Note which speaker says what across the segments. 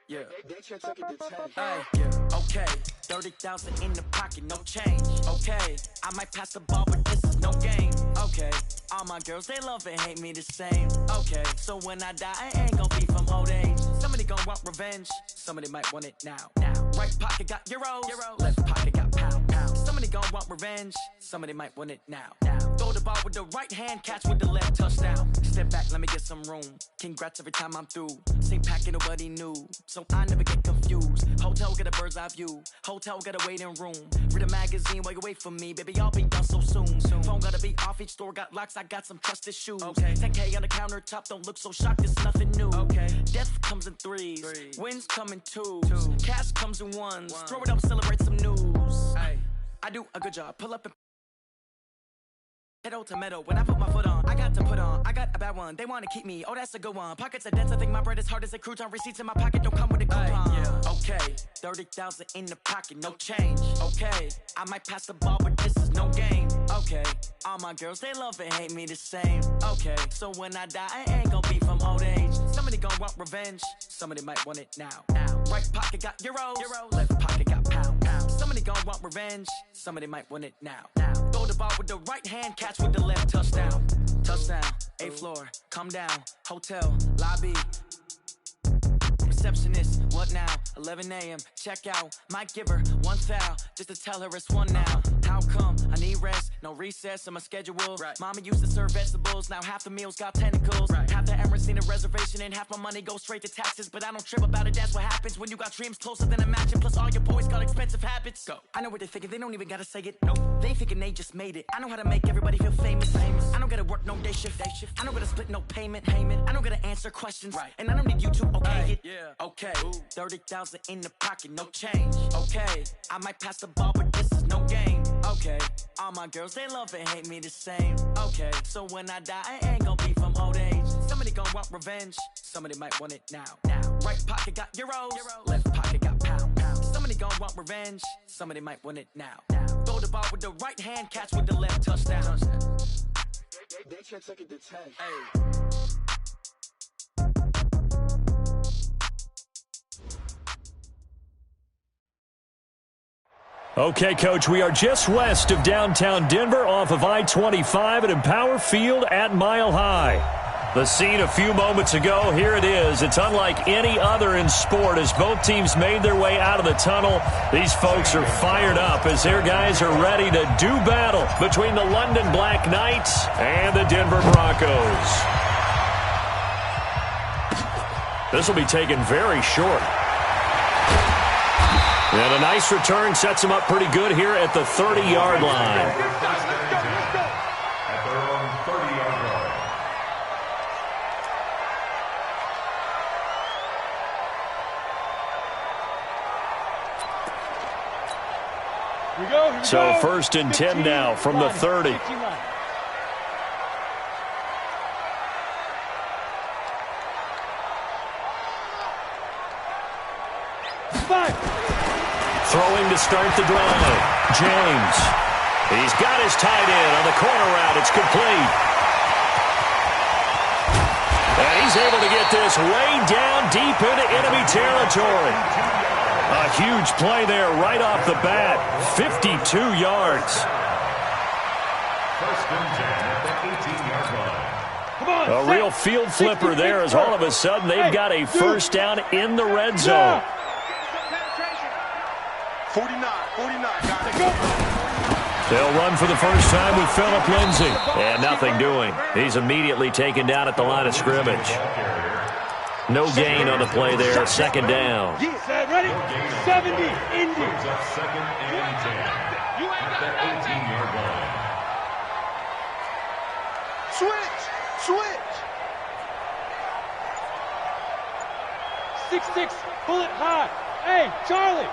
Speaker 1: Yeah. Hey, yeah. Okay. 30,000 in the pocket, no change. Okay. I might pass the ball, but this is no game. Okay. All my girls, they love and hate me the same. Okay. So when I die, I ain't gon' be from old age. Somebody gon' want revenge. Somebody might want it now. Right pocket got euros. Left pocket got pound. Somebody gon' want revenge. Somebody might want it now. Throw the ball with the right hand, catch with the left, touchdown. Step back, let me get some room. Congrats every time I'm through. Same packet, nobody knew, so I never get confused. Hotel get a bird's eye view. Hotel got a waiting room. Read a magazine while you wait for me, baby. I'll be done so soon. Phone gotta be off. Each store got locks. I got some trusted shoes. Okay. 10K on the countertop. Don't look so shocked. It's nothing new. Okay. Death comes in threes. Wins come in twos. Cash comes in ones. Throw it up, celebrate some news. Ay. I do a good job. Pull up and pedal to metal. When I put my foot on, I got to put on. I got a bad one. They want to keep me. Oh, that's a good one. Pockets are dense. I think my bread is hard as a crouton. Receipts in my pocket don't come with a coupon. Yeah. Okay. 30,000 in the pocket, no change. Okay. I might pass the ball, but this is no game. Okay. All my girls, they love and hate me the same. Okay. So when I die, I ain't gon' be from old age. Somebody gon' want revenge. Somebody might want it now. Right pocket got euros. Left pocket got pound. Somebody gon' want revenge. Somebody might want it now. Throw the ball with the right hand, catch with the left, touchdown. Touchdown, 8th floor, come down. Hotel, lobby. Receptionist, what now? 11 a.m. check out. Might give her one foul just to tell her it's one now. How come? I need rest, no recess in my schedule. Right. Mama used to serve vegetables, now half the meals got tentacles. Right. Half the Emirates need a reservation and half my money goes straight to taxes. But I don't trip about it, that's what happens when you got dreams closer than a mansion. Plus all your boys got expensive habits. Go. I know what they're thinking, they don't even gotta say it. Nope. They thinking they just made it. I know how to make everybody feel famous. I don't gotta work no day shift. I don't gotta split no payment. I don't gotta answer questions. Right. And I don't need you to okay it. Yeah. Okay. 30,000 in the pocket, no change. Okay. I might pass the ball, but this is no game. Okay. All my girls, they love and hate me the same. Okay. So when I die, I ain't gon' be from old age. Somebody gon' want revenge. Somebody might want it now. Right pocket got euros. Left pocket got pound. Somebody gon' want revenge. Somebody might want it now. Throw the ball with the right hand, catch with the left, touchdown. They can't take it to 10. Hey.
Speaker 2: Okay, Coach, we are just west of downtown Denver off of I-25 at Empower Field at Mile High. The scene a few moments ago, here it is. It's unlike any other in sport as both teams made their way out of the tunnel. These folks are fired up as their guys are ready to do battle between the London Black Knights and the Denver Broncos. This will be taken very short. And a nice return sets him up pretty good here at the 30-yard line.
Speaker 3: At their own 30-yard line.
Speaker 4: Here we go.
Speaker 2: So first and 10 now from the 30. Throwing to start the drive. James. He's got his tight end on the corner route. It's complete. And he's able to get this way down deep into enemy territory. A huge play there right off the bat. 52 yards.
Speaker 3: First and 10 at the 18-yard line.
Speaker 2: A real field flipper there as all of a sudden they've got a first down in the red zone.
Speaker 4: 49, got it.
Speaker 2: They'll run for the first time with Phillip Lindsay. And nothing doing. He's immediately taken down at the line of scrimmage. No gain on the play there. Second down.
Speaker 4: Ready? 70, Indy.
Speaker 3: Brings up second and 10 at the 18-yard line.
Speaker 4: Switch. 6-6, pull it high. Hey, Charlie.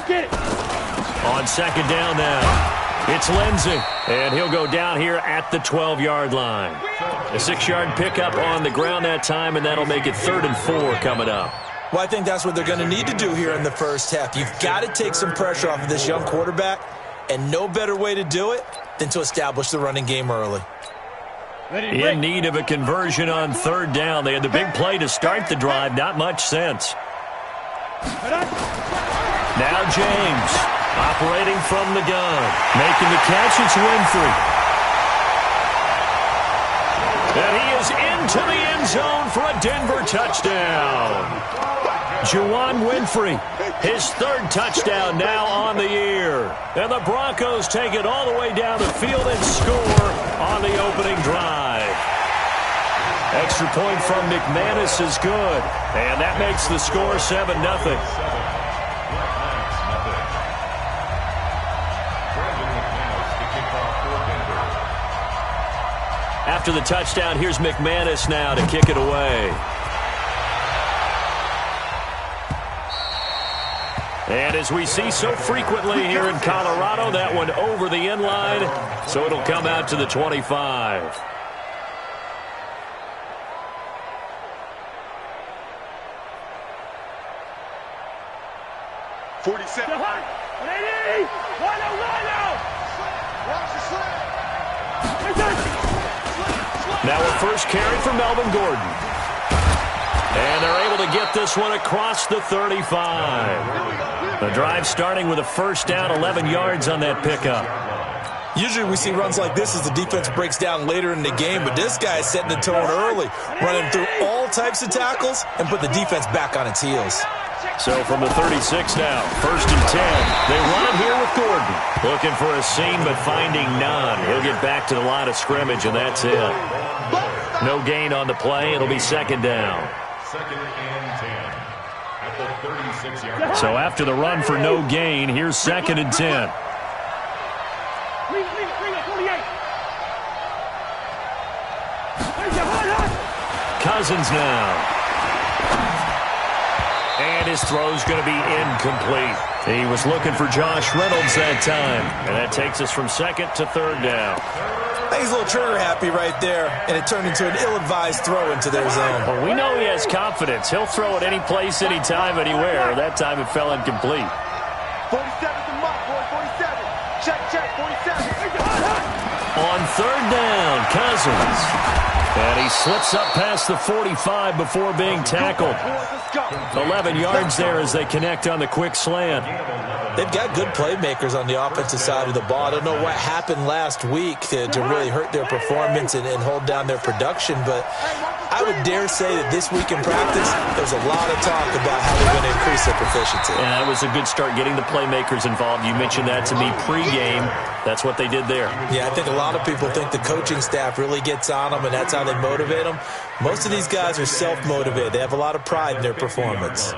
Speaker 4: Get it.
Speaker 2: On second down now, it's Lindsay, and he'll go down here at the 12-yard line. A 6-yard pickup on the ground that time, and that'll make it 3rd and 4 coming up.
Speaker 5: Well, I think that's what they're going to need to do here in the first half. You've got to take some pressure off of this young quarterback, and no better way to do it than to establish the running game early.
Speaker 2: in need of a conversion on third down. They had the big play to start the drive. Not much sense. Now James, operating from the gun. Making the catch, it's Winfrey. And he is into the end zone for a Denver touchdown. Juwan Winfrey, his third touchdown now on the year. And the Broncos take it all the way down the field and score on the opening drive. Extra point from McManus is good. And that makes the score 7-0. After the touchdown, here's McManus now to kick it away. And as we see so frequently here in Colorado, that one over the end line, so it'll come out to the 25. Now a first carry for Melvin Gordon. And they're able to get this one across the 35. The drive starting with a first down, 11 yards on that pickup.
Speaker 5: Usually we see runs like this as the defense breaks down later in the game, but this guy is setting the tone early, running through all types of tackles and put the defense back on its heels.
Speaker 2: So from the 36 now, first and 10. They run it here with Gordon. Looking for a seam, but finding none. He'll get back to the line of scrimmage, and that's it. No gain on the play. It'll be second down.
Speaker 3: Second and 10 at the 36-yard line.
Speaker 2: So after the run for no gain, here's second and 10. Cousins now. And his throw's going to be incomplete. He was looking for Josh Reynolds that time. And that takes us from second to third down.
Speaker 5: He's a little trigger happy right there, and it turned into an ill-advised throw into their zone.
Speaker 2: Well, we know he has confidence. He'll throw it any place, anytime, anywhere. That time it fell incomplete.
Speaker 4: 47's the mark, boy. 47. Check, 47.
Speaker 2: On third down, Cousins. And he slips up past the 45 before being tackled. 11 yards there as they connect on the quick slant.
Speaker 5: They've got good playmakers on the offensive side of the ball. I don't know what happened last week to really hurt their performance and hold down their production, but I would dare say that this week in practice, there's a lot of talk about how they're going to increase their proficiency.
Speaker 2: And that was a good start getting the playmakers involved. You mentioned that to me pregame. That's what they did there.
Speaker 5: Yeah, I think a lot of people think the coaching staff really gets on them, and that's how they motivate them. Most of these guys are self-motivated. They have a lot of pride in their performance.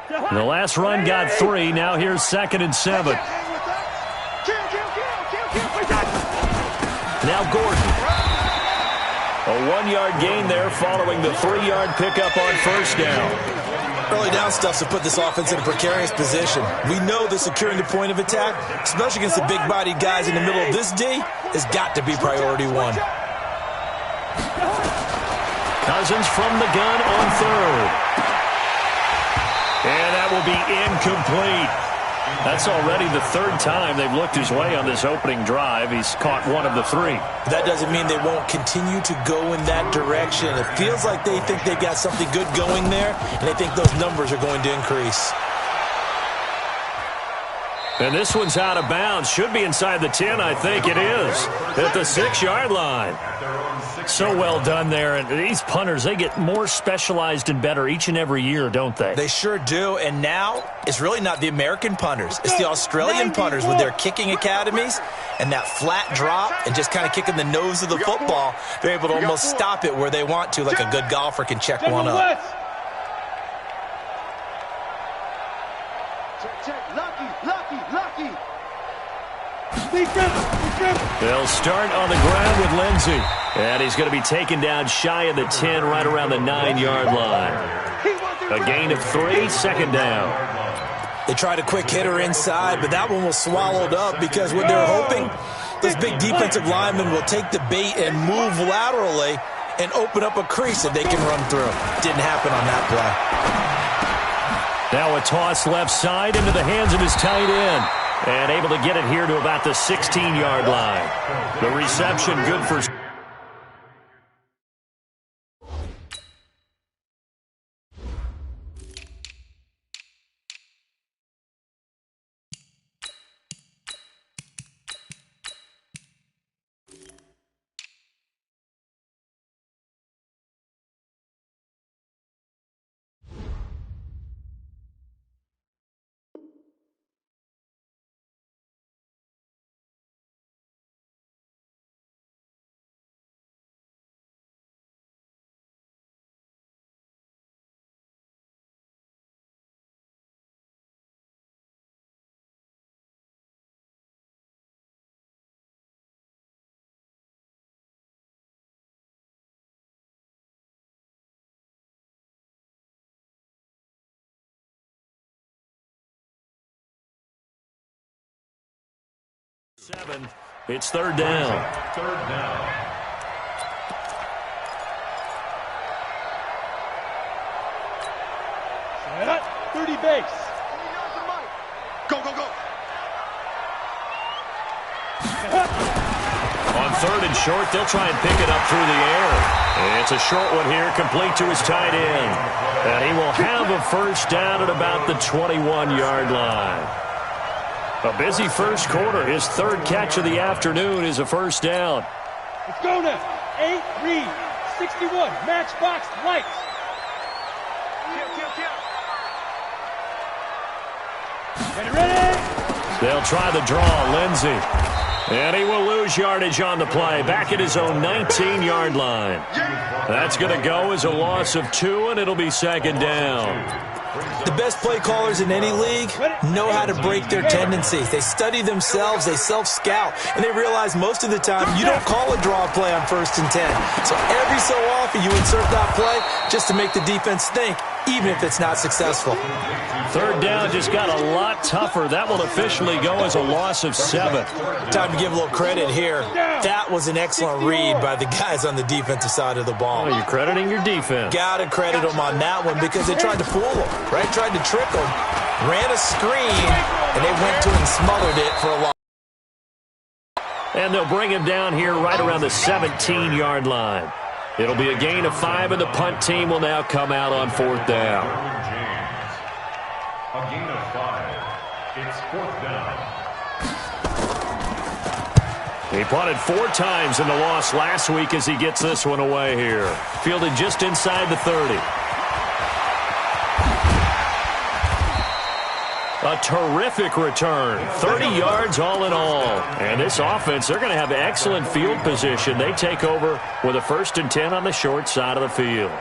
Speaker 2: The last run got 3. Now here's second and 7. Now Gordon. A 1-yard gain there following the 3-yard pickup on first down.
Speaker 5: Early down stuff to put this offense in a precarious position. We know that securing the point of attack, especially against the big-bodied guys in the middle of this D, has got to be priority one.
Speaker 2: Cousins from the gun on third. And that will be incomplete. That's already the third time they've looked his way on this opening drive. He's caught one of the 3.
Speaker 5: That doesn't mean they won't continue to go in that direction. It feels like they think they've got something good going there, and they think those numbers are going to increase.
Speaker 2: And this one's out of bounds. Should be inside the 10, I think it is. At the 6-yard line. So well done there. And these punters, they get more specialized and better each and every year, don't they?
Speaker 5: They sure do. And now, it's really not the American punters. It's the Australian punters with their kicking academies and that flat drop and just kind of kicking the nose of the football. They're able to almost stop it where they want to, like a good golfer can check one up.
Speaker 2: They'll start on the ground with Lindsey. And he's going to be taken down shy of the 10, right around the 9-yard line. A gain of 3, second down.
Speaker 5: They tried a quick hitter inside, but that one was swallowed up because what they're hoping, those big defensive linemen will take the bait and move laterally and open up a crease that they can run through. Didn't happen on that play.
Speaker 2: Now a toss left side into the hands of his tight end. And able to get it here to about the 16-yard line. The reception good for... 7. It's third down.
Speaker 3: Third down.
Speaker 4: 30 base. Go, go, go.
Speaker 2: On third and short, they'll try and pick it up through the air. It's a short one here, complete to his tight end. And he will have a first down at about the 21-yard line. A busy first quarter. His third catch of the afternoon is a first down.
Speaker 4: Let's go now. 8, read. 61, matchbox, lights. Ready?
Speaker 2: They'll try the draw, Lindsey. And he will lose yardage on the play, back at his own 19-yard line. That's going to go as a loss of 2, and it'll be second down.
Speaker 5: The best play callers in any league know how to break their tendencies. They study themselves, they self-scout, and they realize most of the time you don't call a draw play on 1st and 10. So every so often you insert that play just to make the defense think, even if it's not successful.
Speaker 2: Third down just got a lot tougher. That will officially go as a loss of 7.
Speaker 5: Time to give a little credit here. That was an excellent read by the guys on the defensive side of the ball.
Speaker 2: Well, you're crediting your defense.
Speaker 5: Got to credit them on that one because they tried to fool them, right? Tried to trick them, ran a screen, and they went to and smothered it for a long.
Speaker 2: And they'll bring him down here right around the 17-yard line. It'll be a gain of 5, and the punt team will now come out on 4th down.
Speaker 3: A gain of 5. It's 4th down.
Speaker 2: He punted 4 times in the loss last week as he gets this one away here. Fielded just inside the 30. A terrific return. 30 yards all in all. And this offense, they're going to have excellent field position. They take over with a 1st and 10 on the short side of the field.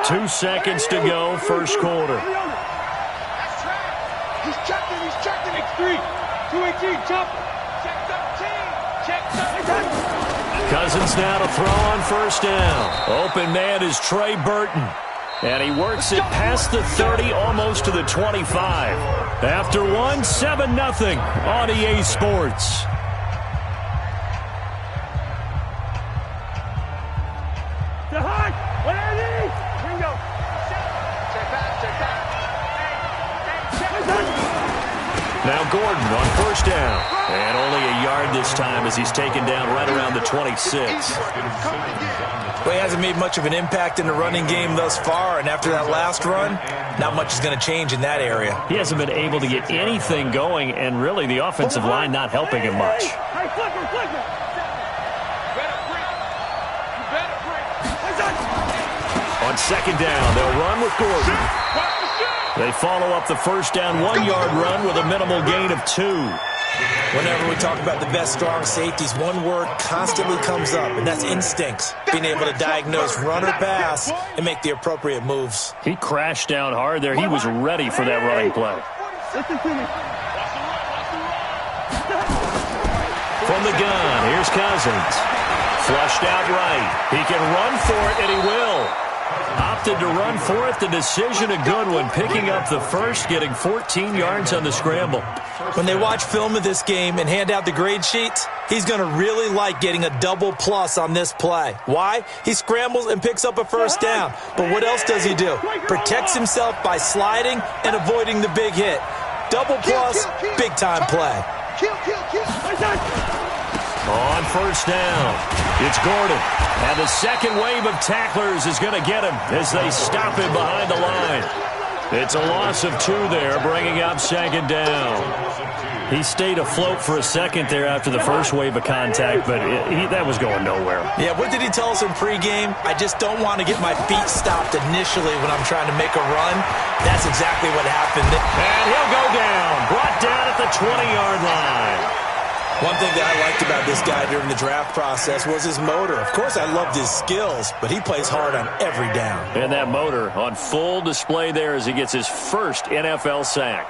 Speaker 2: Two seconds to go, first quarter.
Speaker 4: He's checking, X3. 218, chopper. Check 13. Check 13.
Speaker 2: Cousins now to throw on 1st down. Open man is Trey Burton. And he works it past the 30, almost to the 25. After one, 7-0 on EA Sports. Now Gordon on 1st down. And only a yard this time as he's taken down right around the 26.
Speaker 5: Well, he hasn't made much of an impact in the running game thus far, and after that last run, not much is going to change in that area.
Speaker 2: He hasn't been able to get anything going, and really the offensive line not helping him much. On 2nd down, they'll run with Gordon. They follow up the 1st down 1-yard run with a minimal gain of 2.
Speaker 5: Whenever we talk about the best strong safeties, one word constantly comes up, and that's instincts. Being able to diagnose run or pass and make the appropriate moves.
Speaker 2: He crashed down hard there. He was ready for that running play. From the gun, here's Cousins. Flushed out right. He can run for it, and he will. Opted to run for it. The decision a good one. Picking up the first, getting 14 yards on the scramble.
Speaker 5: When they watch film of this game and hand out the grade sheets, he's going to really like getting a double plus on this play. Why? He scrambles and picks up a 1st down. But what else does he do? Protects himself by sliding and avoiding the big hit. Double plus, big-time play.
Speaker 2: On 1st down, it's Gordon. And the second wave of tacklers is going to get him as they stop him behind the line. It's a loss of 2 there, bringing up 2nd down. He stayed afloat for a second there after the first wave of contact, but that was going nowhere.
Speaker 5: Yeah, what did he tell us in pregame? I just don't want to get my feet stopped initially when I'm trying to make a run. That's exactly what happened.
Speaker 2: And he'll go down, brought down at the 20-yard line.
Speaker 5: One thing that I liked about this guy during the draft process was his motor. Of course, I loved his skills, but he plays hard on every down.
Speaker 2: And that motor on full display there as he gets his first NFL sack.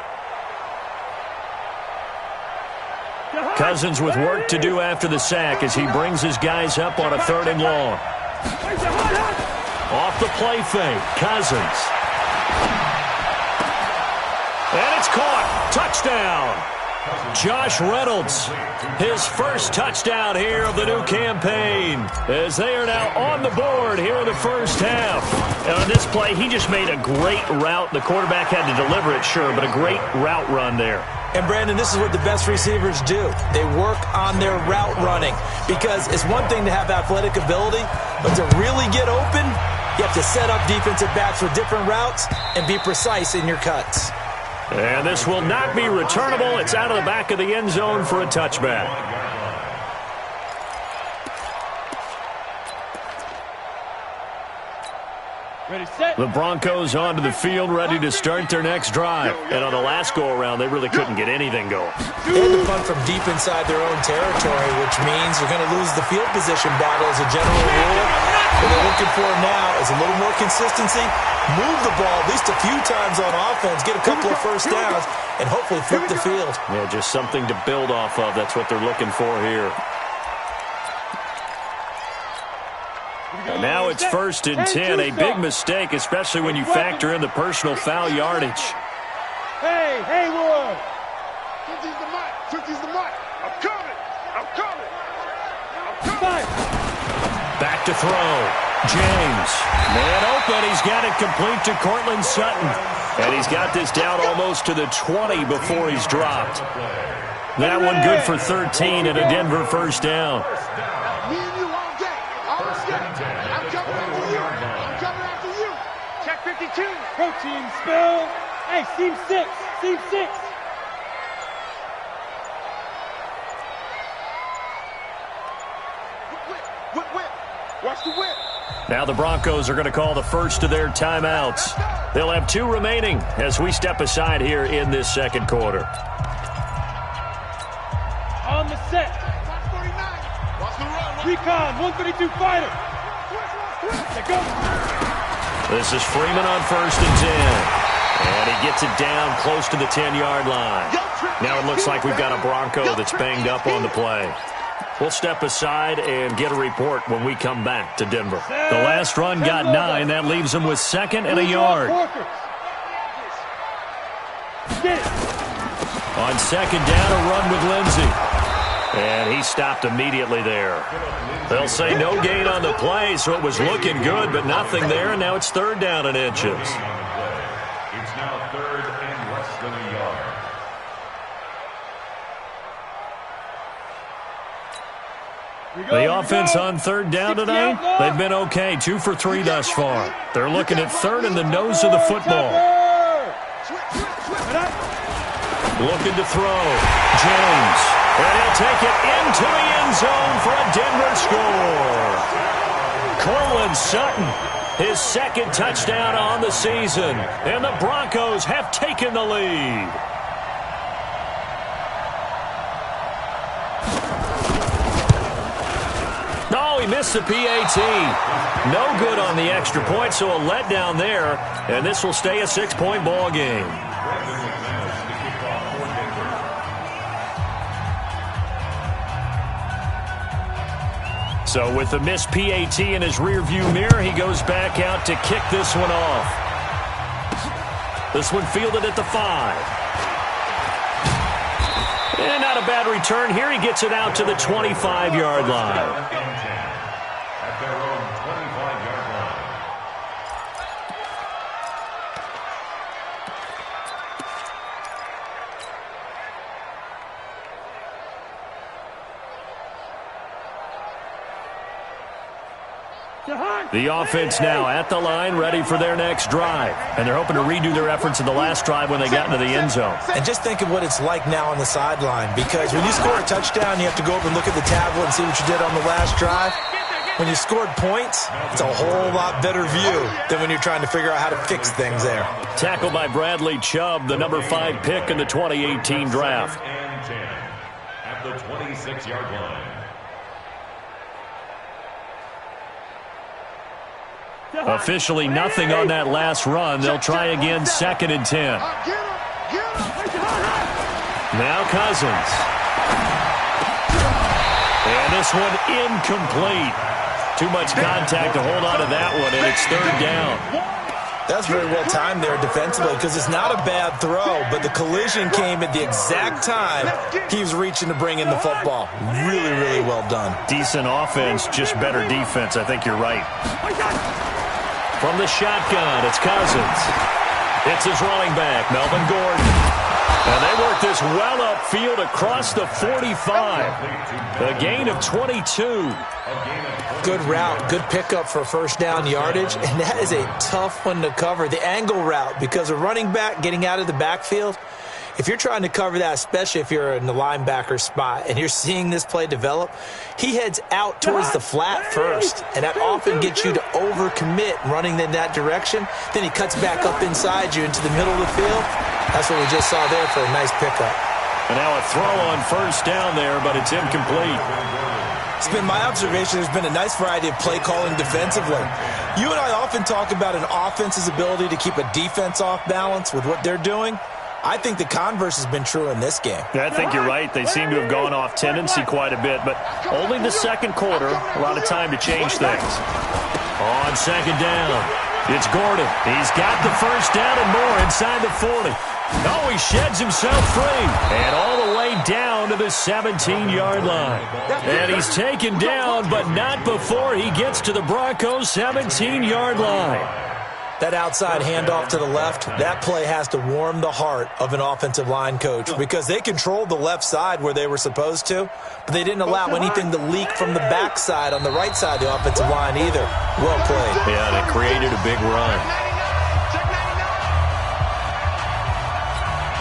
Speaker 2: Cousins with work to do after the sack as he brings his guys up on a 3rd and long. Off the play fake, Cousins. And It's caught. Touchdown. Josh Reynolds, his first touchdown here of the new campaign, as they are now on the board here in the first half.
Speaker 6: And on this play, he just made a great route. The quarterback had to deliver it, sure, but a great route run there.
Speaker 5: And, Brandon, this is what the best receivers do. They work on their route running, because it's one thing to have athletic ability, but to really get open, you have to set up defensive backs with different routes and be precise in your cuts.
Speaker 2: And this will not be returnable. It's out of the back of the end zone for a touchback. The Broncos onto the field, ready to start their next drive. And on the last go-around, they really couldn't get anything going.
Speaker 5: They had to punt from deep inside their own territory, which means they're going to lose the field position battle as a general rule. What they're looking for now is a little more consistency, move the ball at least a few times on offense, get a couple of first downs, and hopefully flip the field.
Speaker 2: Yeah, just something to build off of. That's what they're looking for here. And now it's 1st and 10. A big mistake, especially when you factor in the personal foul yardage.
Speaker 4: Hey, Haywood! Switches the mic. I'm coming!
Speaker 2: Back to throw. James. Man open. He's got it complete to Cortland Sutton. And he's got this down almost to the 20 before he's dropped. That one good for 13 and a Denver first down.
Speaker 4: Me and you all day. I'm coming after you. Check 52. Protein spill. Hey, seam 6. Whip. Watch the whip.
Speaker 2: Now the Broncos are going to call the first of their timeouts. They'll have 2 remaining as we step aside here in this second quarter.
Speaker 4: On the set. Watch the run. Recon, 132 fighter. There goes.
Speaker 2: This is Freeman on 1st and 10. And he gets it down close to the 10-yard line. Now it looks like we've got a Bronco that's banged up on the play. We'll step aside and get a report when we come back to Denver. The last run got 9. That leaves them with 2nd and a yard. On 2nd down, a run with Lindsey. And he stopped immediately there. They'll say no gain on the play, so it was looking good, but nothing there, and now it's 3rd down and inches.
Speaker 3: It's now 3rd and less than a yard.
Speaker 2: The offense on 3rd down today, they've been okay, 2 for 3 thus far. They're looking at 3rd in the nose of the football. Looking to throw. James. And he'll take it into the end zone for a Denver score. Cortland Sutton, his 2nd touchdown on the season. And the Broncos have taken the lead. Oh, he missed the PAT. No good on the extra point, so a letdown there. And this will stay a 6-point ball game. So with the missed PAT in his rearview mirror, he goes back out to kick this one off. This one fielded at the 5. And not a bad return here. He gets it out to the 25-yard line.
Speaker 3: At their own 25-yard line.
Speaker 2: The offense now at the line, ready for their next drive. And they're hoping to redo their efforts in the last drive when they got into the end zone.
Speaker 5: And just think of what it's like now on the sideline, because when you score a touchdown, you have to go over and look at the tablet and see what you did on the last drive. When you scored points, it's a whole lot better view than when you're trying to figure out how to fix things there.
Speaker 2: Tackled by Bradley Chubb, the number 5 pick in the 2018 draft.
Speaker 3: And 10 at the 26-yard line.
Speaker 2: Officially nothing on that last run. They'll try again, 2nd and 10. Now Cousins. And this one incomplete. Too much contact to hold on to that one, and it's 3rd down.
Speaker 5: That's very well timed there defensively because it's not a bad throw, but the collision came at the exact time he was reaching to bring in the football. Really, really well done.
Speaker 2: Decent offense, just better defense. I think you're right. From the shotgun, it's Cousins. It's his running back, Melvin Gordon. And they work this well upfield across the 45. A gain of 22.
Speaker 5: Good route, good pickup for first down yardage, and that is a tough one to cover. The angle route, because a running back getting out of the backfield, if you're trying to cover that, especially if you're in the linebacker spot and you're seeing this play develop, he heads out towards the flat first, and that often gets you to overcommit running in that direction. Then he cuts back up inside you into the middle of the field. That's what we just saw there for a nice pickup.
Speaker 2: And now a throw on first down there, but it's incomplete.
Speaker 5: It's been my observation there's been a nice variety of play calling defensively. You and I often talk about an offense's ability to keep a defense off balance with what they're doing. I think the converse has been true in this game.
Speaker 2: Yeah, I think you're right. They seem to have gone off tendency quite a bit, but only the second quarter, a lot of time to change things. On second down, it's Gordon. He's got the first down and more inside the 40. Oh, he sheds himself free. And all the way down to the 17-yard line. And he's taken down, but not before he gets to the Broncos' 17-yard line.
Speaker 5: That outside handoff to the left, that play has to warm the heart of an offensive line coach because they controlled the left side where they were supposed to, but they didn't allow anything to leak from the backside on the right side of the offensive line either. Well played.
Speaker 2: Yeah, and it created a big run.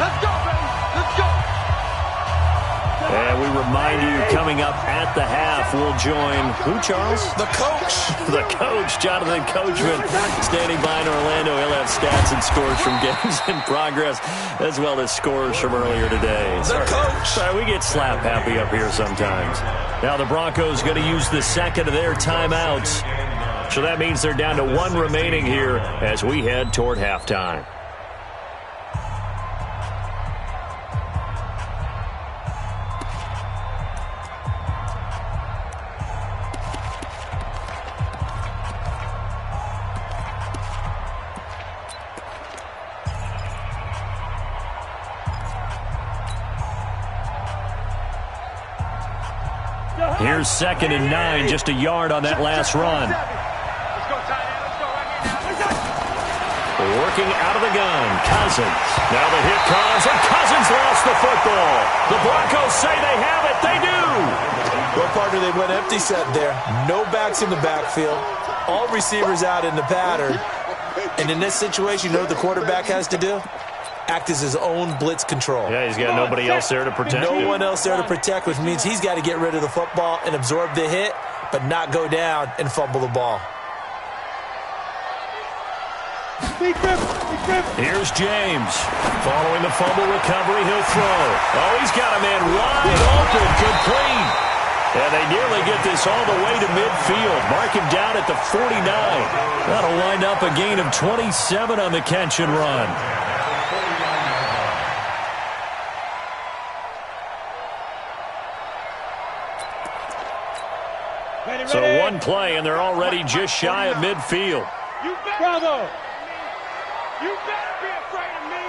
Speaker 4: Let's go, baby. Let's go.
Speaker 2: And we remind you, coming up at the half, we'll join who, Charles?
Speaker 5: The coach.
Speaker 2: The coach, Jonathan Coachman, standing by in Orlando. He'll have stats and scores from games in progress, as well as scores from earlier today.
Speaker 5: The coach.
Speaker 2: Sorry, we get slap happy up here sometimes. Now the Broncos going to use the second of their timeouts. So that means they're down to one remaining here as we head toward halftime. Here's 2nd and 9, just a yard on that last run. Working out of the gun, Cousins. Now the hit comes, and Cousins lost the football. The Broncos say they have it. They do.
Speaker 5: Well, partner, they went empty set there. No backs in the backfield. All receivers out in the pattern. And in this situation, you know what the quarterback has to do? Act as his own blitz control.
Speaker 2: Yeah, he's got nobody else there to protect him.
Speaker 5: No one else there to protect, which means he's got to get rid of the football and absorb the hit, but not go down and fumble the ball.
Speaker 2: Here's James. Following the fumble recovery, he'll throw. Oh, he's got a man wide open, complete. And they nearly get this all the way to midfield. Mark him down at the 49. That'll wind up a gain of 27 on the catch and run. So one play, and they're already just shy of midfield.
Speaker 4: Bravo! You better be afraid of me!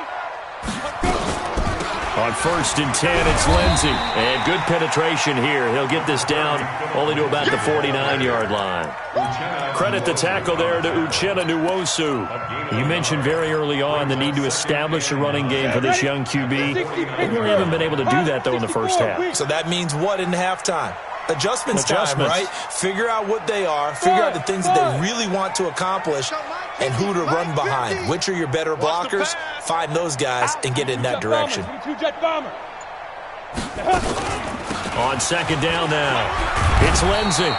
Speaker 2: On 1st and 10, it's Lindsey. And good penetration here. He'll get this down only to about the 49-yard line. Credit the tackle there to Uchenna Nwosu. You mentioned very early on the need to establish a running game for this young QB. They really haven't been able to do that, though, in the first half.
Speaker 5: So that means what in halftime? Adjustments time, right? Figure out what they are, figure out the things that they really want to accomplish, and who to run behind. Which are your better blockers? Find those guys and get in that direction.
Speaker 2: On 2nd down now, it's Lindsey.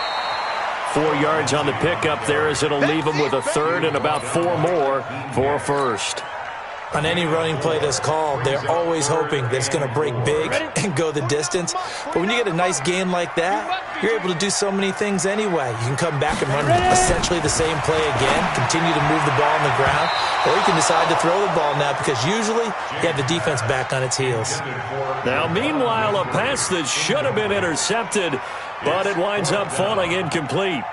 Speaker 2: 4 yards on the pickup there as it'll leave him with a 3rd and about 4 more for a 1st.
Speaker 5: On any running play that's called, they're always hoping that it's going to break big and go the distance. But when you get a nice gain like that, you're able to do so many things anyway. You can come back and run essentially the same play again, continue to move the ball on the ground, or you can decide to throw the ball now because usually you have the defense back on its heels.
Speaker 2: Now, meanwhile, a pass that should have been intercepted, but it winds up falling incomplete.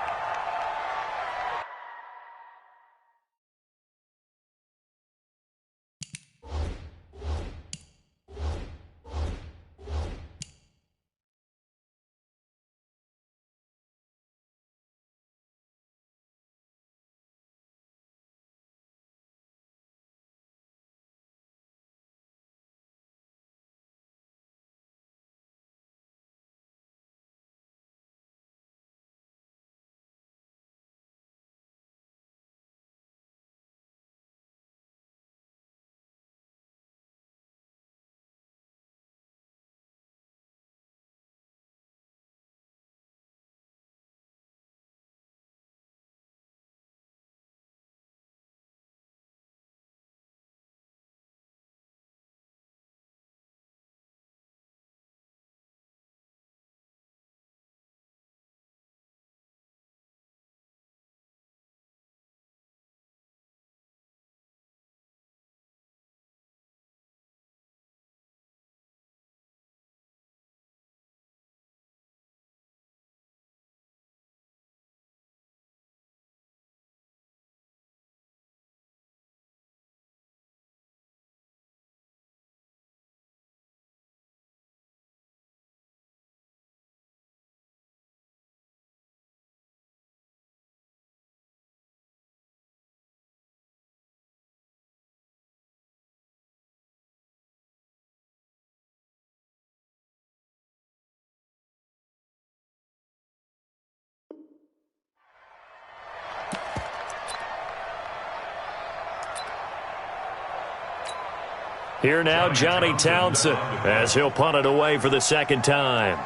Speaker 2: Here now, Johnny Townsend, as he'll punt it away for the second time.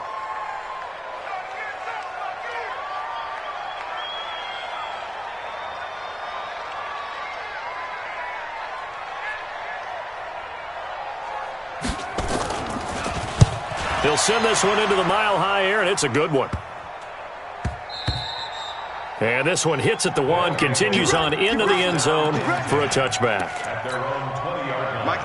Speaker 2: He'll send this one into the mile-high air, and it's a good one. And this one hits at the one, continues on into the end zone for a touchback.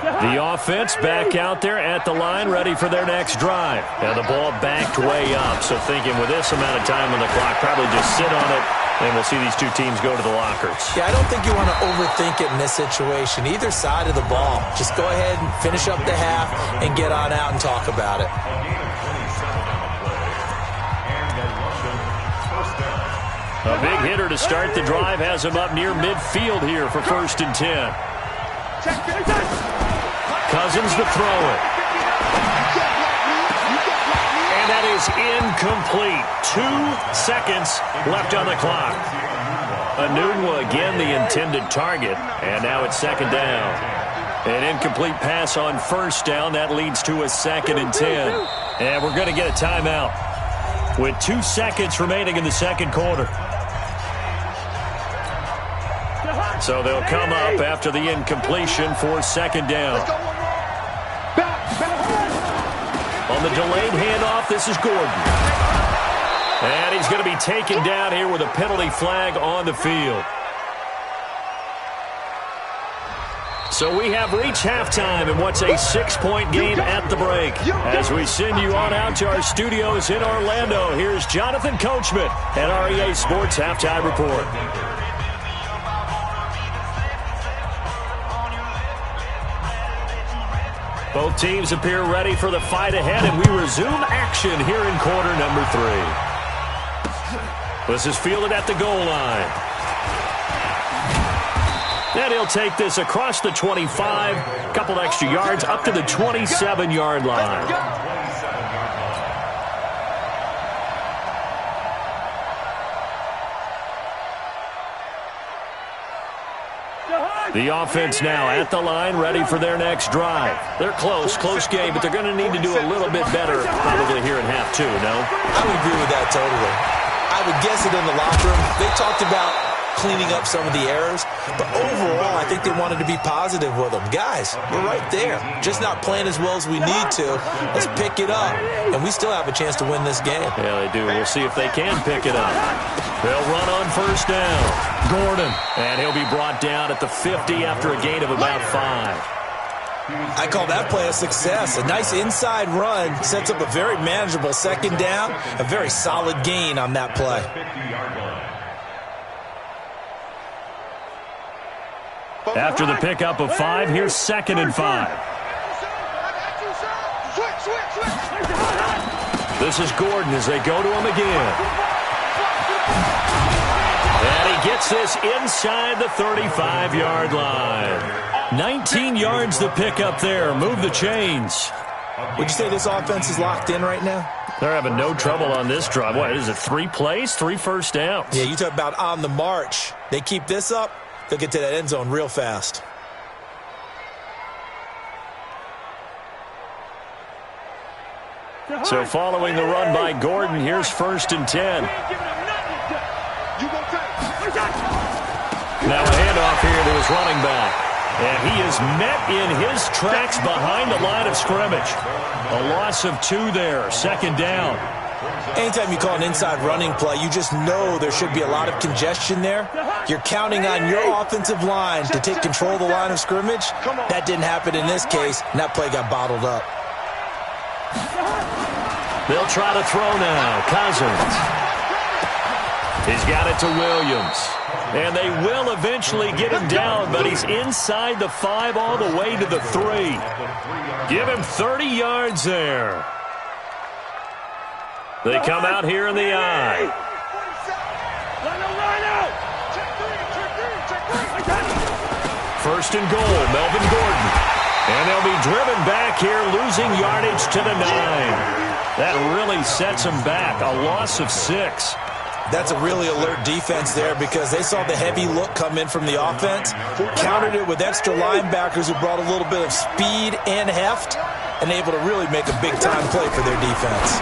Speaker 2: The offense back out there at the line, ready for their next drive. Now the ball backed way up, so thinking with this amount of time on the clock, probably just sit on it, and we'll see these two teams go to the lockers.
Speaker 5: Yeah, I don't think you want to overthink it in this situation. Either side of the ball. Just go ahead and finish up the half and get on out and talk about it.
Speaker 2: A big hitter to start the drive has him up near midfield here for 1st and 10. Cousins to throw it. And that is incomplete. 2 seconds left on the clock. Anunwa again the intended target. And now it's 2nd down. An incomplete pass on 1st down. That leads to a 2nd and 10. And we're going to get a timeout with 2 seconds remaining in the second quarter. So they'll come up after the incompletion for 2nd down. On the delayed handoff, this is Gordon. And he's going to be taken down here with a penalty flag on the field. So we have reached halftime in what's a 6-point game at the break. As we send you on out to our studios in Orlando, here's Jonathan Coachman at REA Sports Halftime Report. Both teams appear ready for the fight ahead, and we resume action here in quarter number 3. This is fielded at the goal line. And he'll take this across the 25, a couple extra yards, up to the 27-yard line. The offense now at the line, ready for their next drive. They're close game, but they're going to need to do a little bit better probably here in half 2, no?
Speaker 5: I would agree with that totally. I would guess it in the locker room. They talked about cleaning up some of the errors, but overall, I think they wanted to be positive with them. Guys, we're right there. Just not playing as well as we need to. Let's pick it up, and we still have a chance to win this game.
Speaker 2: Yeah, they do. We'll see if they can pick it up. They'll run on 1st down. Gordon, and he'll be brought down at the 50 after a gain of about 5.
Speaker 5: I call that play a success. A nice inside run sets up a very manageable 2nd down, a very solid gain on that play.
Speaker 2: After the pickup of 5, here's 2nd and 5. This is Gordon as they go to him again. And he gets this inside the 35-yard line. 19 yards the pickup there. Move the chains.
Speaker 5: Would you say this offense is locked in right now?
Speaker 2: They're having no trouble on this drive. What is it, 3 plays, 3 first downs?
Speaker 5: Yeah, you talk about on the march. They keep this up, they'll get to that end zone real fast.
Speaker 2: So following the run by Gordon, here's 1st and 10. Now a handoff here to his running back. And he is met in his tracks behind the line of scrimmage. A loss of 2 there, 2nd down.
Speaker 5: Anytime you call an inside running play, you just know there should be a lot of congestion there. You're counting on your offensive line to take control of the line of scrimmage. That didn't happen in this case, and that play got bottled up.
Speaker 2: They'll try to throw now. Cousins. He's got it to Williams. And they will eventually get him down, but he's inside the 5 all the way to the 3. Give him 30 yards there. They come out here in the eye. 1st and goal, Melvin Gordon. And they'll be driven back here, losing yardage to the 9. That really sets them back. A loss of 6.
Speaker 5: That's a really alert defense there because they saw the heavy look come in from the offense, countered it with extra linebackers who brought a little bit of speed and heft, and able to really make a big-time play for their defense.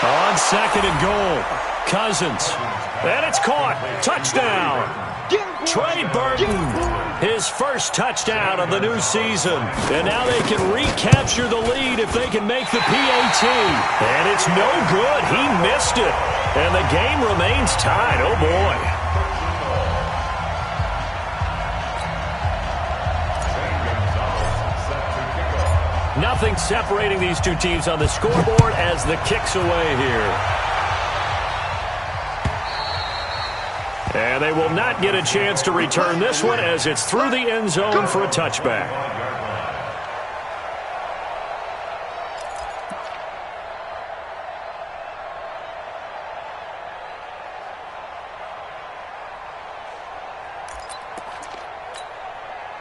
Speaker 2: On 2nd and goal, Cousins. And it's caught. Touchdown. Trey Burton, his first touchdown of the new season. And now they can recapture the lead if they can make the PAT. And it's no good. He missed it. And the game remains tied. Oh, boy. Nothing separating these two teams on the scoreboard as the kick's away here. And they will not get a chance to return this one as it's through the end zone for a touchback.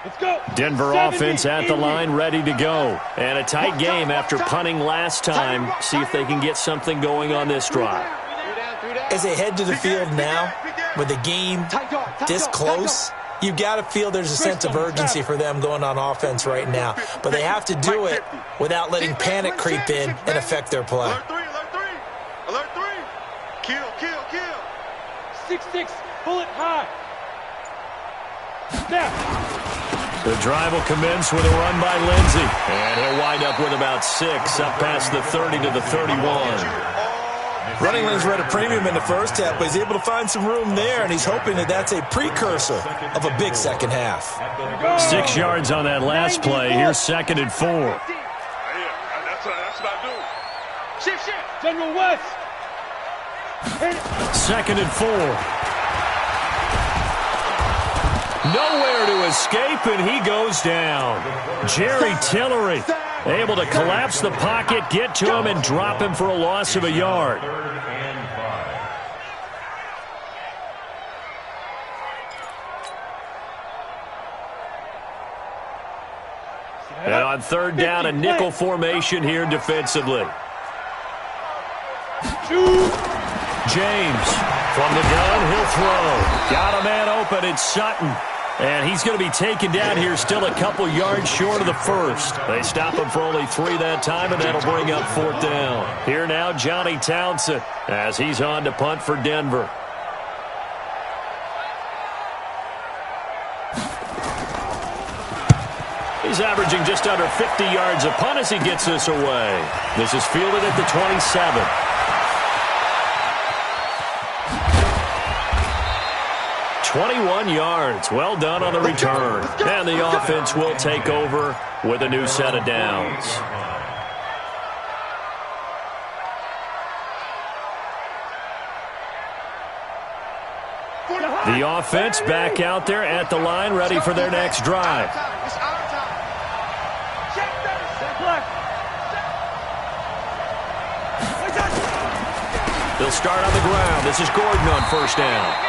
Speaker 4: Let's go.
Speaker 2: Denver offense at the line, ready to go. And a tight game after punting last time. See if they can get something going on this drive.
Speaker 5: As they head to the field now, with the game this close, you've got to feel there's a sense of urgency for them going on offense right now. But they have to do it without letting panic creep in and affect their play.
Speaker 3: Alert 3, alert 3. Alert 3. Kill, kill, kill.
Speaker 4: 6-6, pull it high. Snap.
Speaker 2: The drive will commence with a run by Lindsey. And he'll wind up with about 6 up past the 30 to the 31.
Speaker 5: Running lanes were at a premium in the first half, but he's able to find some room there, and he's hoping that that's a precursor of a big second half.
Speaker 2: 6 yards on that last play. Here's 2nd and 4.
Speaker 3: That's what I do.
Speaker 4: Shift. General West.
Speaker 2: 2nd and 4. Nowhere to escape, and he goes down. Jerry Tillery able to collapse the pocket, get to him, and drop him for a loss of a yard. And on 3rd down, a nickel formation here defensively. James from the gun, he'll throw. Got a man open, it's Sutton. And he's going to be taken down here, still a couple yards short of the first. They stop him for only 3 that time, and that'll bring up 4th down. Here now, Johnny Townsend, as he's on to punt for Denver. He's averaging just under 50 yards a punt as he gets this away. This is fielded at the 27. 21 yards. Well done on the return. And the offense will take over with a new set of downs. The offense back out there at the line, ready for their next drive. They'll start on the ground. This is Gordon on 1st down.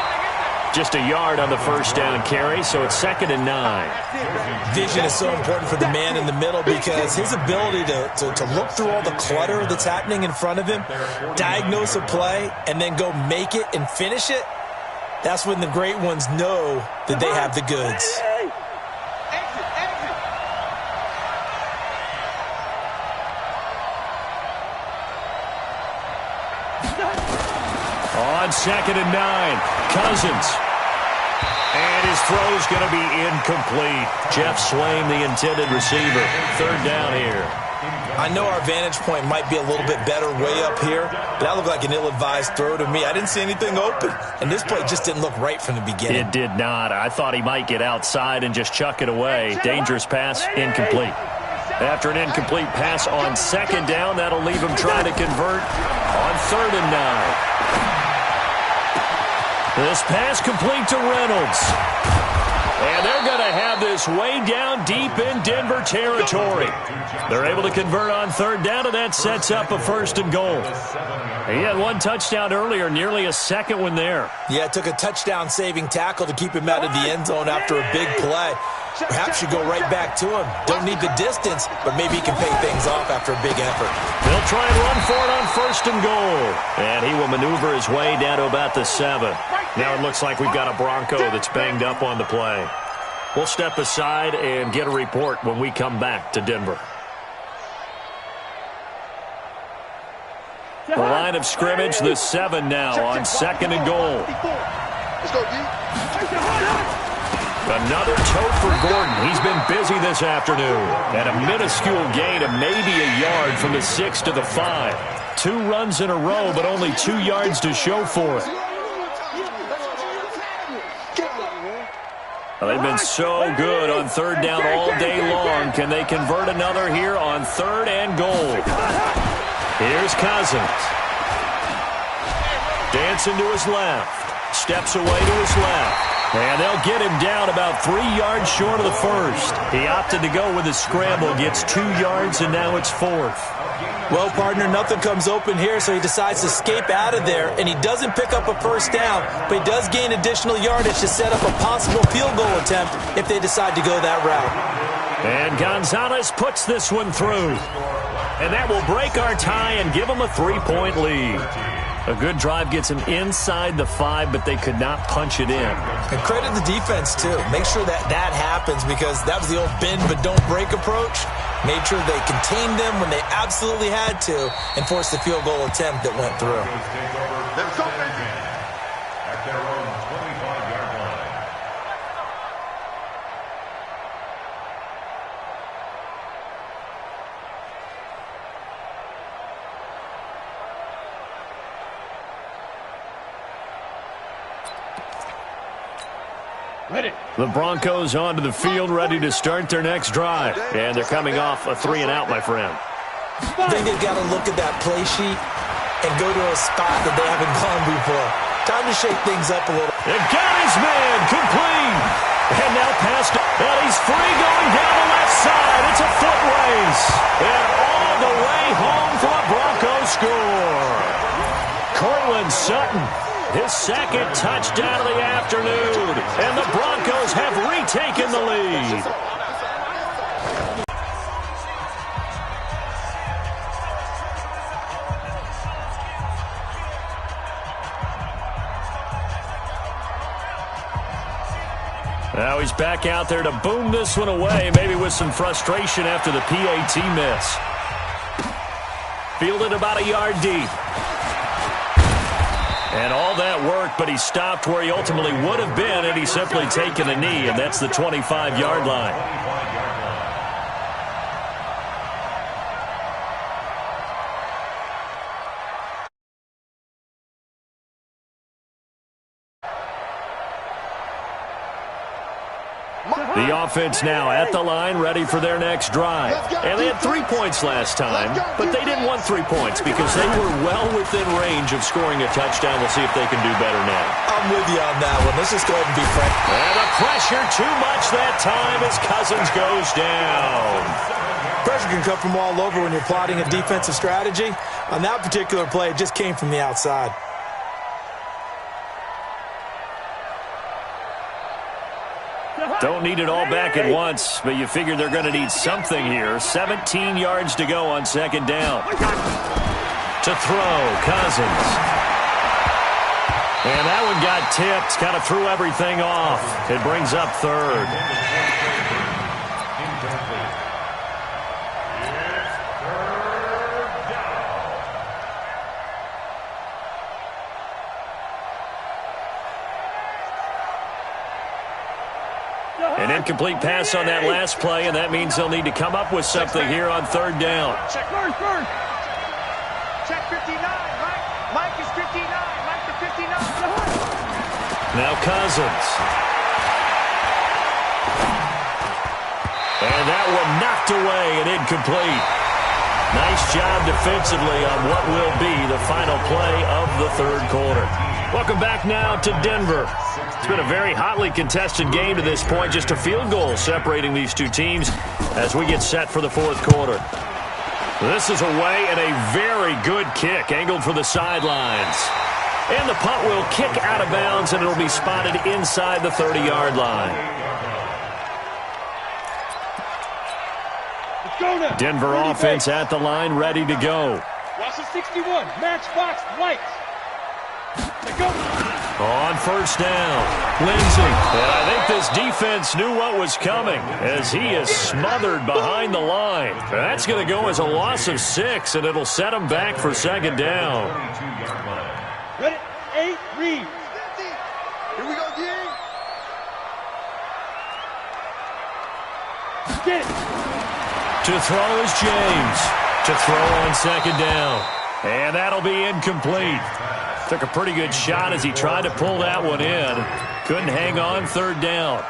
Speaker 2: Just a yard on the 1st down carry, so it's 2nd and 9.
Speaker 5: Vision is so important for the man in the middle because his ability to look through all the clutter that's happening in front of him, diagnose a play, and then go make it and finish it, that's when the great ones know that they have the goods.
Speaker 2: On 2nd and 9, Cousins. And his throw's going to be incomplete. Jeff Swain, the intended receiver. 3rd down here.
Speaker 5: I know our vantage point might be a little bit better way up here, but that looked like an ill-advised throw to me. I didn't see anything open, and this play just didn't look right from the beginning.
Speaker 2: It did not. I thought he might get outside and just chuck it away. Dangerous pass, incomplete. After an incomplete pass on 2nd down, that'll leave him trying to convert on 3rd and 9. This pass complete to Reynolds. And they're going to have this way down deep in Denver territory. They're able to convert on 3rd down, and that sets up a 1st and goal. He had 1 touchdown earlier, nearly a 2nd one there.
Speaker 5: Yeah, it took a touchdown-saving tackle to keep him out of the end zone after a big play. Perhaps you go right back to him. Don't need the distance, but maybe he can pay things off after a big effort.
Speaker 2: They'll try and run for it on 1st and goal. And he will maneuver his way down to about the 7. Now it looks like we've got a Bronco that's banged up on the play. We'll step aside and get a report when we come back to Denver. The line of scrimmage, the 7 now on 2nd and goal.
Speaker 4: Let's go, D.
Speaker 2: Another tote for Gordon. He's been busy this afternoon. And a minuscule gain of maybe a yard from the 6 to the 5. 2 runs in a row, but only 2 yards to show for it. Well, they've been so good on 3rd down all day long. Can they convert another here on 3rd and goal? Here's Cousins. Dancing to his left. Steps away to his left. And they'll get him down about 3 yards short of the 1st. He opted to go with his scramble, gets 2 yards, and now it's 4th.
Speaker 5: Well, partner, nothing comes open here, so he decides to escape out of there, and he doesn't pick up a 1st down, but he does gain additional yardage to set up a possible field goal attempt if they decide to go that route.
Speaker 2: And Gonzalez puts this one through. And that will break our tie and give them a 3-point lead. A good drive gets them inside the 5, but they could not punch it in.
Speaker 5: And credit the defense, too. Make sure that happens, because that was the old bend but don't break approach. Made sure they contained them when they absolutely had to and forced the field goal attempt that went through.
Speaker 4: Let's go, baby.
Speaker 3: At their own 25-yard line.
Speaker 4: Ready.
Speaker 2: The Broncos onto the field, ready to start their next drive. And they're coming off a 3-and-out, my friend.
Speaker 5: I think they've got to look at that play sheet and go to a spot that they haven't gone before. Time to shake things up a little.
Speaker 2: And got his man, complete. And now past, and he's free going down the left side. It's a foot race. And all the way home for a Broncos score. Cortland Sutton, his 2nd touchdown of the afternoon. And the Broncos have retaken the lead. Now he's back out there to boom this one away, maybe with some frustration after the PAT miss. Fielded about a yard deep. And all that work, but he stopped where he ultimately would have been had he simply taken a knee, and that's the 25-yard line. The offense now at the line, ready for their next drive. And they had 3 points last time, but they didn't want 3 points because they were well within range of scoring a touchdown. We'll see if they can do better now.
Speaker 5: I'm with you on that one. Let's just go ahead and be frank.
Speaker 2: And the pressure too much that time as Cousins goes down.
Speaker 5: Pressure can come from all over when you're plotting a defensive strategy. On that particular play, it just came from the outside.
Speaker 2: Don't need it all back at once, but you figure they're going to need something here. 17 yards to go on 2nd down. To throw, Cousins. And that one got tipped, kind of threw everything off. It brings up 3rd. An incomplete pass on that last play, and that means they'll need to come up with something here on 3rd down.
Speaker 4: Check first. Check 59, Mike. Mike is 59. Mike to 59.
Speaker 2: Now Cousins. And that one knocked away and incomplete. Nice job defensively on what will be the final play of the 3rd quarter. Welcome back now to Denver. It's been a very hotly contested game to this point. Just a field goal separating these two teams as we get set for the 4th quarter. This is away and a very good kick angled for the sidelines. And the punt will kick out of bounds, and it'll be spotted inside the 30-yard line. Denver offense at the line, ready to go.
Speaker 4: Watch the 61, matchbox lights. Go.
Speaker 2: On first down, Lindsey. And I think this defense knew what was coming as he is smothered behind the line. That's going to go as a loss of 6, and it'll set him back for second down.
Speaker 4: Ready? 8, read.
Speaker 7: Here we go, gang.
Speaker 4: Get it.
Speaker 2: To throw is James. To throw on second down. And that'll be incomplete. Took a pretty good shot as he tried to pull that one in. Couldn't hang on third down.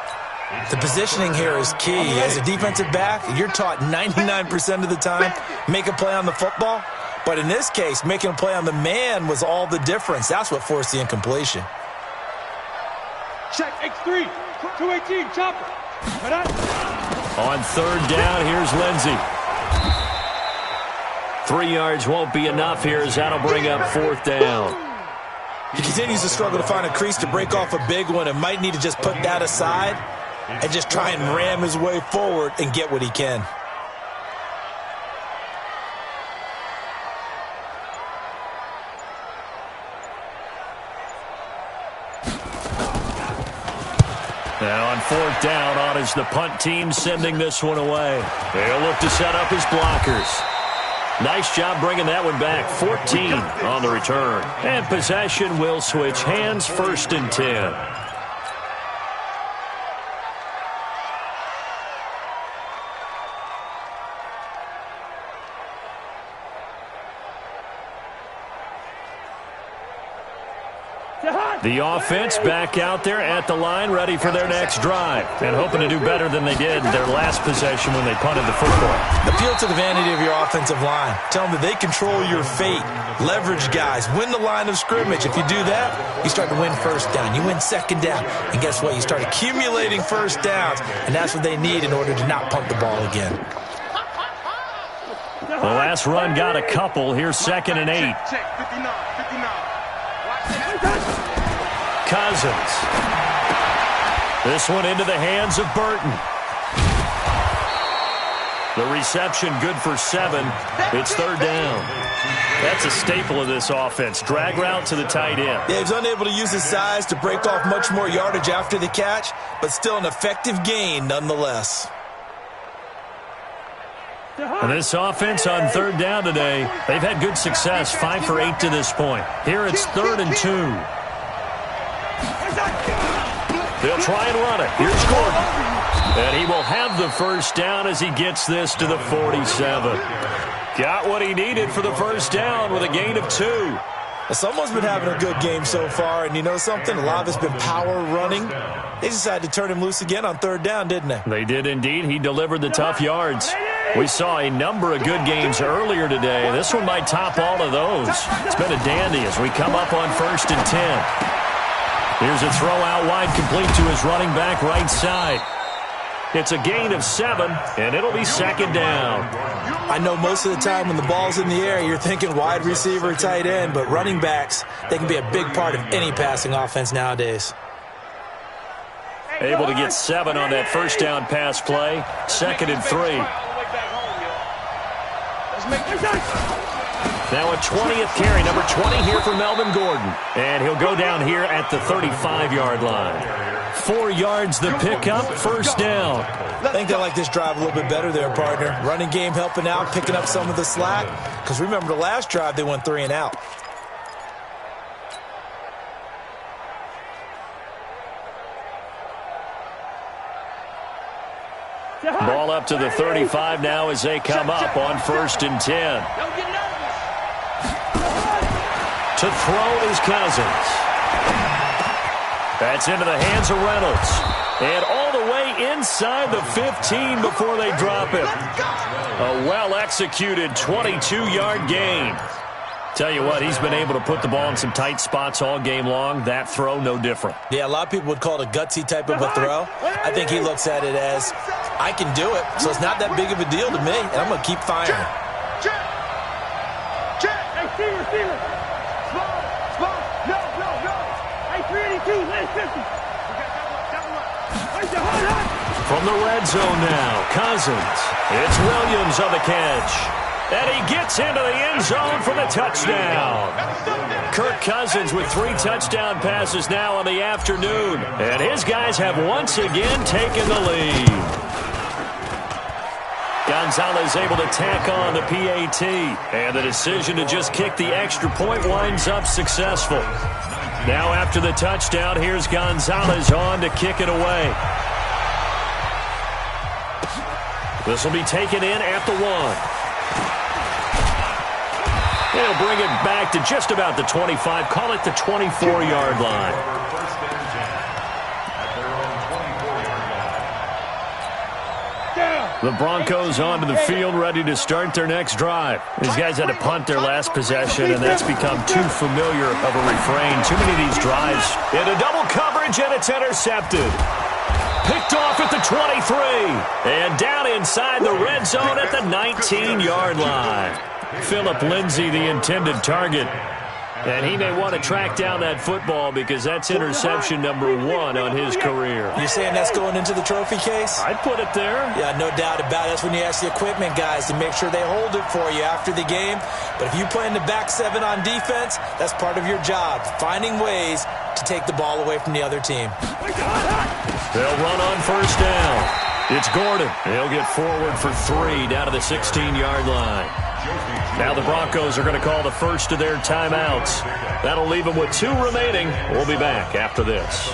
Speaker 5: The positioning here is key. As a defensive back, you're taught 99% of the time, make a play on the football. But in this case, making a play on the man was all the difference. That's what forced the incompletion.
Speaker 4: Check X3, 218, chopper.
Speaker 2: On third down, here's Lindsey. 3 yards won't be enough here as that'll bring up fourth down.
Speaker 5: He continues to struggle to find a crease to break off a big one and might need to just put that aside and just try and ram his way forward and get what he can.
Speaker 2: Now on fourth down, on is the punt team sending this one away. They'll look to set up his blockers. Nice job bringing that one back. 14 on the return. And possession will switch hands, first and 10. The offense back out there at the line, ready for their next drive, and hoping to do better than they did their last possession when they punted the football.
Speaker 5: Appeal to the vanity of your offensive line. Tell them that they control your fate. Leverage guys. Win the line of scrimmage. If you do that, you start to win first down. You win second down. And guess what? You start accumulating first downs, and that's what they need in order to not punt the ball again.
Speaker 2: The last run got a couple. Here's second and 8.
Speaker 7: Check 59, 59.
Speaker 2: Cousins. This one into the hands of Burton. The reception good for 7. It's third down. That's a staple of this offense. Drag route to the tight end.
Speaker 5: Yeah, he's unable to use his size to break off much more yardage after the catch, but still an effective gain nonetheless.
Speaker 2: And this offense on third down today, they've had good success, 5 for 8 to this point. Here it's 3rd and 2. They'll try and run it. Here's Gordon. And he will have the first down as he gets this to the 47. Got what he needed for the first down with a gain of 2.
Speaker 5: Someone's been having a good game so far, and you know something? A lot of it's been power running. They decided to turn him loose again on third down, didn't they?
Speaker 2: They did indeed. He delivered the tough yards. We saw a number of good games earlier today. This one might top all of those. It's been a dandy as we come up on 1st and 10. Here's a throw out wide, complete to his running back right side. It's a gain of 7, and it'll be second down.
Speaker 5: I know most of the time when the ball's in the air, you're thinking wide receiver, tight end, but running backs, they can be a big part of any passing offense nowadays.
Speaker 2: Able to get 7 on that first down pass play. 2nd and 3. Now a 20th carry, number 20 here for Melvin Gordon. And he'll go down here at the 35-yard line. 4 yards the pickup, first down.
Speaker 5: I think they like this drive a little bit better there, partner. Running game helping out, picking up some of the slack. Because remember the last drive, they went 3 and out.
Speaker 2: Ball up to the 35 now as they come up on 1st and 10. To throw is Cousins. That's into the hands of Reynolds. And all the way inside the 15 before they drop him. A well-executed 22-yard gain. Tell you what, he's been able to put the ball in some tight spots all game long. That throw, no different.
Speaker 5: Yeah, a lot of people would call it a gutsy type of a throw. I think he looks at it as, I can do it, so it's not that big of a deal to me, and I'm going to keep firing.
Speaker 4: Hey, receiver. Small. No. Hey, 382, last 50. Where's the hard?
Speaker 2: From the red zone now, Cousins. It's Williams on the catch. And he gets into the end zone for the touchdown. Kirk Cousins with 3 touchdown passes now on the afternoon. And his guys have once again taken the lead. Gonzalez able to tack on the PAT. And the decision to just kick the extra point winds up successful. Now after the touchdown, here's Gonzalez on to kick it away. This will be taken in at the 1. He'll bring it back to just about the 25. Call it the 24-yard line. The Broncos onto the field, ready to start their next drive. These guys had to punt their last possession, and that's become too familiar of a refrain. Too many of these drives into double coverage, and it's intercepted. Picked off at the 23. And down inside the red zone at the 19-yard line. Phillip Lindsay, the intended target. And he may want to track down that football because that's interception number 1 on his career.
Speaker 5: You're saying that's going into the trophy case?
Speaker 2: I'd put it there.
Speaker 5: Yeah, no doubt about it. That's when you ask the equipment guys to make sure they hold it for you after the game. But if you play in the back 7 on defense, that's part of your job, finding ways to take the ball away from the other team.
Speaker 2: They'll run on first down. It's Gordon. He'll get forward for 3 down to the 16-yard line. Now the Broncos are going to call the first of their timeouts. That'll leave them with 2 remaining. We'll be back after this.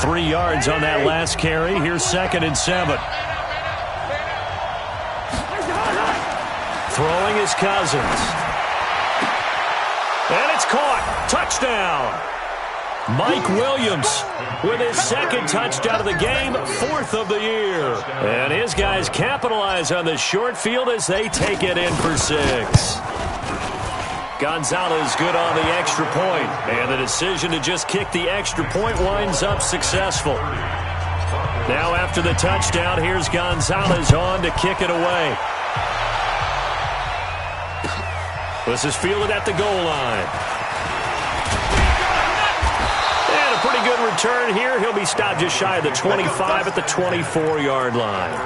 Speaker 2: 3 yards on that last carry. Here's 2nd and 7. Throwing is Cousins. And it's caught. Touchdown. Mike Williams with his 2nd touchdown of the game, 4th of the year. And his guys capitalize on the short field as they take it in for 6. Gonzalez good on the extra point. And the decision to just kick the extra point winds up successful. Now after the touchdown, here's Gonzalez on to kick it away. This is fielded at the goal line. And a pretty good return here. He'll be stopped just shy of the 25 at the 24-yard line.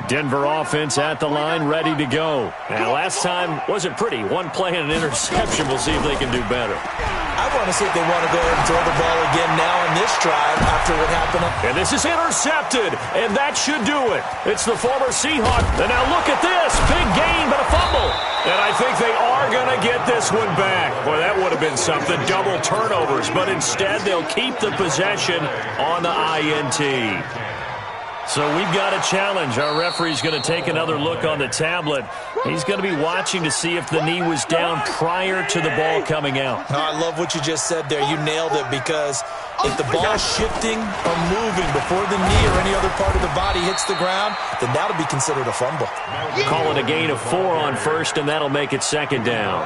Speaker 2: Denver offense at the line, ready to go. Now, last time wasn't pretty. 1 play and an interception. We'll see if they can do better.
Speaker 5: I want to see if they want to go ahead and throw the ball again now on this drive after what happened.
Speaker 2: And this is intercepted, and that should do it. It's the former Seahawk. And now look at this. Big gain, but a fumble. And I think they are going to get this one back. Boy, that would have been something. Double turnovers, but instead they'll keep the possession on the INT. So we've got a challenge. Our referee's going to take another look on the tablet. He's going to be watching to see if the knee was down prior to the ball coming out.
Speaker 5: Oh, I love what you just said there. You nailed it, because if the ball's shifting or moving before the knee or any other part of the body hits the ground, then that'll be considered a fumble.
Speaker 2: Call it a gain of 4 on first, and that'll make it 2nd down.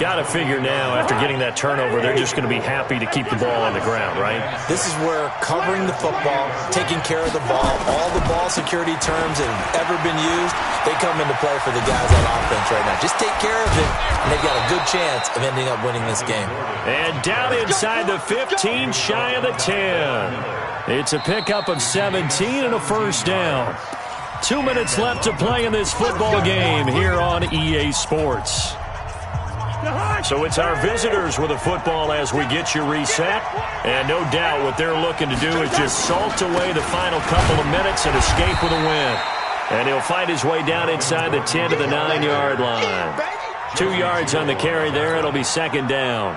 Speaker 2: Got to figure now, after getting that turnover, they're just going to be happy to keep the ball on the ground, right?
Speaker 5: This is where covering the football, taking care of the ball, all the ball security terms that have ever been used, they come into play for the guys on offense right now. Just take care of it, and they've got a good chance of ending up winning this game.
Speaker 2: And down inside the 15, shy of the 10. It's a pickup of 17 and a first down. 2 minutes left to play in this football game here on EA Sports. So it's our visitors with a football as we get you reset. And no doubt what they're looking to do is just salt away the final couple of minutes and escape with a win. And he'll find his way down inside the 10 to the 9-yard line. 2 yards on the carry there. It'll be 2nd down.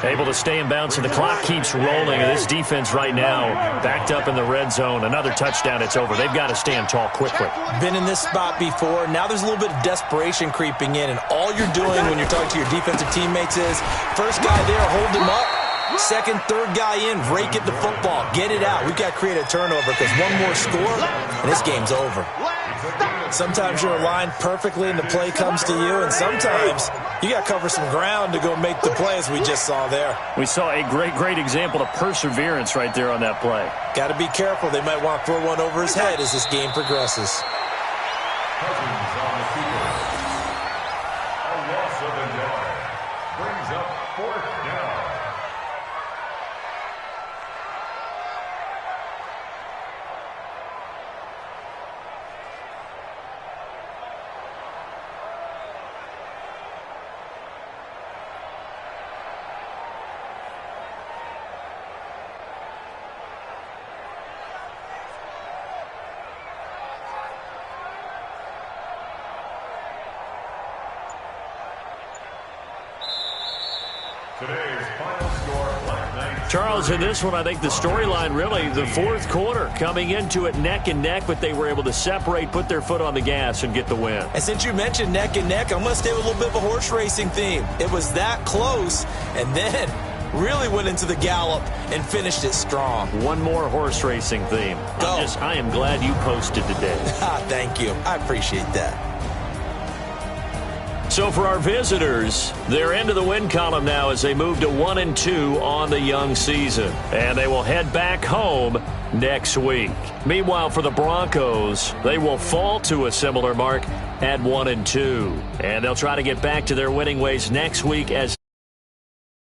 Speaker 2: Able to stay in bounds, and the clock keeps rolling. And this defense right now backed up in the red zone. Another touchdown, it's over. They've got to stand tall quickly.
Speaker 5: Been in this spot before. Now there's a little bit of desperation creeping in. And all you're doing when you're talking to your defensive teammates is, first guy there, hold him up. 2nd, 3rd guy in, rake at the football. Get it out. We've got to create a turnover, because one more score, and this game's over. Sometimes you're aligned perfectly and the play comes to you, and sometimes you got to cover some ground to go make the play, as we just saw there.
Speaker 6: We saw a great example of perseverance right there on that play.
Speaker 5: Got to be careful. They might want to throw one over his head as this game progresses.
Speaker 3: Cousins on the keeper. A loss of a yard. Brings up 4th down. Today's final score, Black Knights.
Speaker 2: Charles, in this one, I think the storyline really, the fourth quarter, coming into it neck and neck, but they were able to separate, put their foot on the gas, and get the win.
Speaker 5: And since you mentioned neck and neck, I'm going to stay with a little bit of a horse racing theme. It was that close, and then really went into the gallop and finished it strong.
Speaker 2: One more horse racing theme.
Speaker 5: Go.
Speaker 2: I am glad you posted today.
Speaker 5: Thank you. I appreciate that.
Speaker 2: So for our visitors, they're into the win column now as they move to 1-2 on the young season. And they will head back home next week. Meanwhile, for the Broncos, they will fall to a similar mark at 1-2. And they'll try to get back to their winning ways next week as